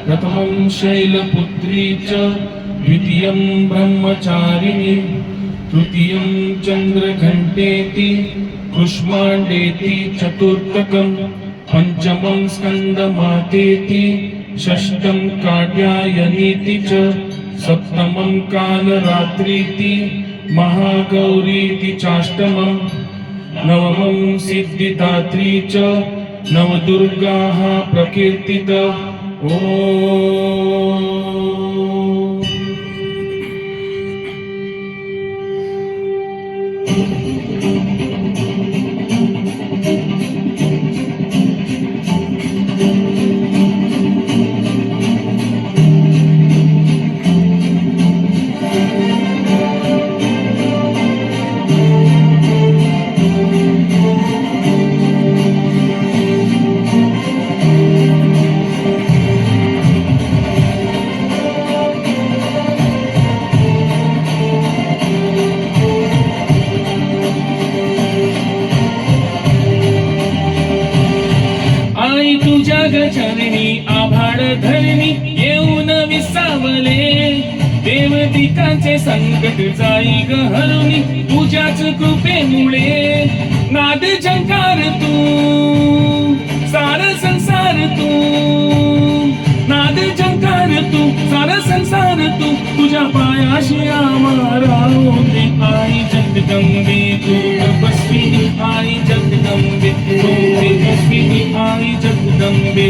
प्रथमं शैलपुत्री च द्वितीयं ब्रह्मचारिणी तृतीयं चन्द्रघण्टेति कुष्माण्डेति चतुर्थकं पंचमं स्कंदमातेति षष्ठं कात्यायनीति च सप्तमं कालरात्रीति महागौरीति चाष्टमं नवमं सिद्धिदात्री च नवदुर्गाः प्रकीर्तित चरणी आभाळ धरणी येऊन विसावले देवदिकांचे संकट जाई ग हरुनी तुझ्याच कृपेमुळे नाद झंकार तू सार संसार तू नाद झंकार तू सार संसार तू तुझ्या पायाशी आम्हाला होते आई जगदंबे तू तपस्विनी आई जगदंबे तू तेजस्विनी आई जगदंबे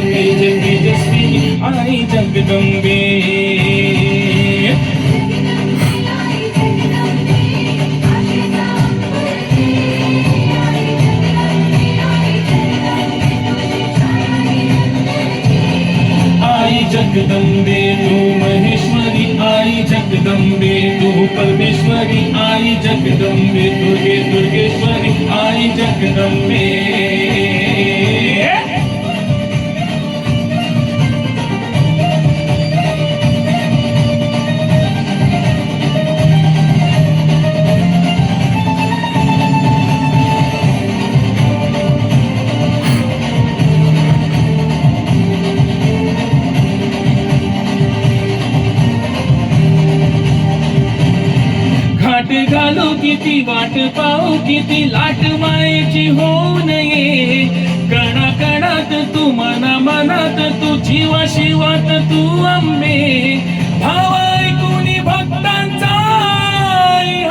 तेजस्विनी आई जगदंबे जगदंबे तू महेश्वरी आई जगदंबे तू परमेश्वरी आई जगदंबे दुर्गे दुर्गेश्वरी आई जगदंबे घालो किती वाट पाहू किती लाट मायेची होऊ नये कणा कणात तू मना मनात तू जीवा शिवात तू अंबे भाव ऐकून भक्तांचा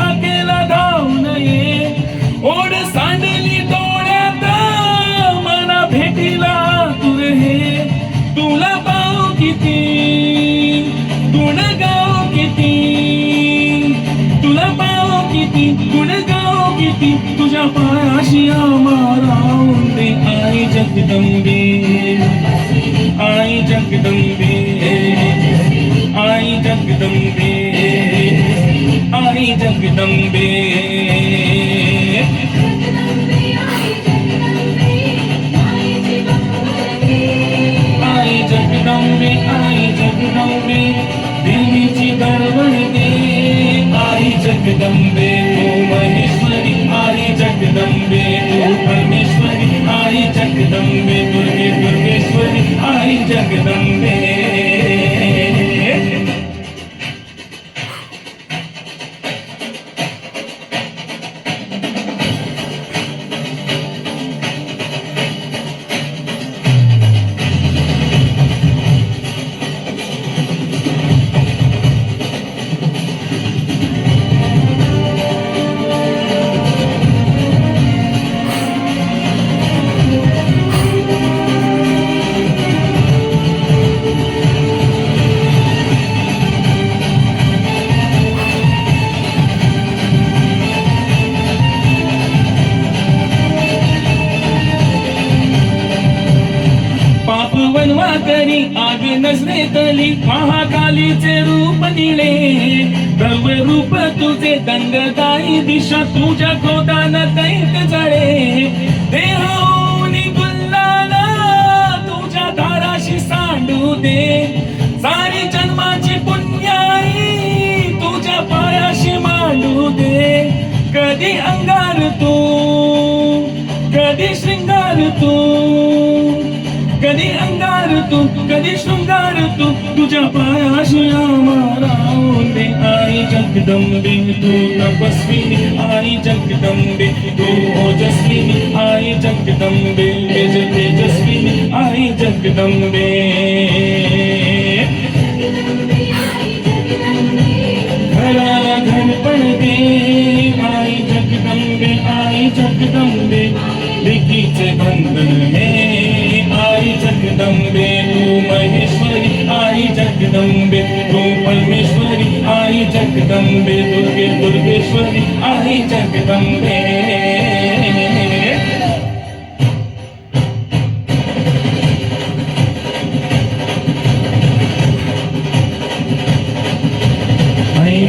हाकेला धावू नये ओढ सांडली डोळ्यात मना भेटीला तुर हे तुला पाहू किती गुण गाव किती तुला पाव किती गुण गाव किती तुझ्या पायाशी आम्हाला होते आई जगदंबे आई जगदंबे आई जगदंबे आई जगदंबे आई जगदंबे आई जगदंबे देवीची दरवळ दे आई जगदंबे तू महेश्वरी आई जगदंबे तू परमेश्वरी आई जगदंबे दुर्गे दुर्गेश्वरी आई जगदंबे करी आग नजरेतली महाकालीचे रूप निळे भव्य रूप तुझे दंगदाई दिशा तुझ्या गोदान कैक जळे देहाऊनी गुल्लाल तुझ्या दाराशी सांडू दे सारी जन्माची पुण्याई तुझ्या पायाशी मांडू दे कधी अंगार तू कधी श्रृंगार तू तू कधी शृंगार तू तुझ्या पायाशी आम्हाला दे आई जगदंबे तू तपस्विनी आई जगदंबे तू ओजस्विनी आई जगदंबे तेजस्विनी आई जगदंबे घराला घरपण दे आई जगदंबे आई जगदंबे लेकीचे बंधन हे आई जगदंबे तू महेश्वरी आई जगदंबे तू परमेश्वरी आई जगदंबे दुर्गे दुर्गेश्वरी आई जगदंबे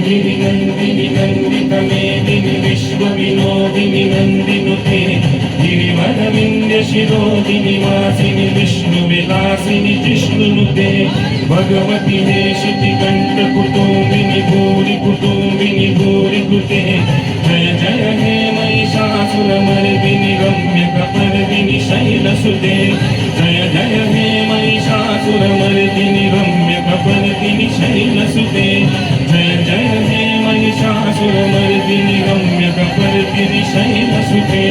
गिरि नंदिनी नंदित मेदिनी विश्व विनोदिनी नंदिनुते गिरिवर विंध्य शिरोदिनी वासिनी विष्णु विलासिनी जिष्णुनुते भगवती देशिति कंठ कुटुंबिनी भूरि कुटुंबिनी भूरि कुते जय जय हे महिषासुरमर्दिनी रम्य कपर्दिनी शैलसुते जय जय हे महिषासुरमर्दिनी रम्य कपर्दिनी शैलसुते जय जय हे महिषासुरमर्दिनी रम्य कपर्दिनी शैलसुते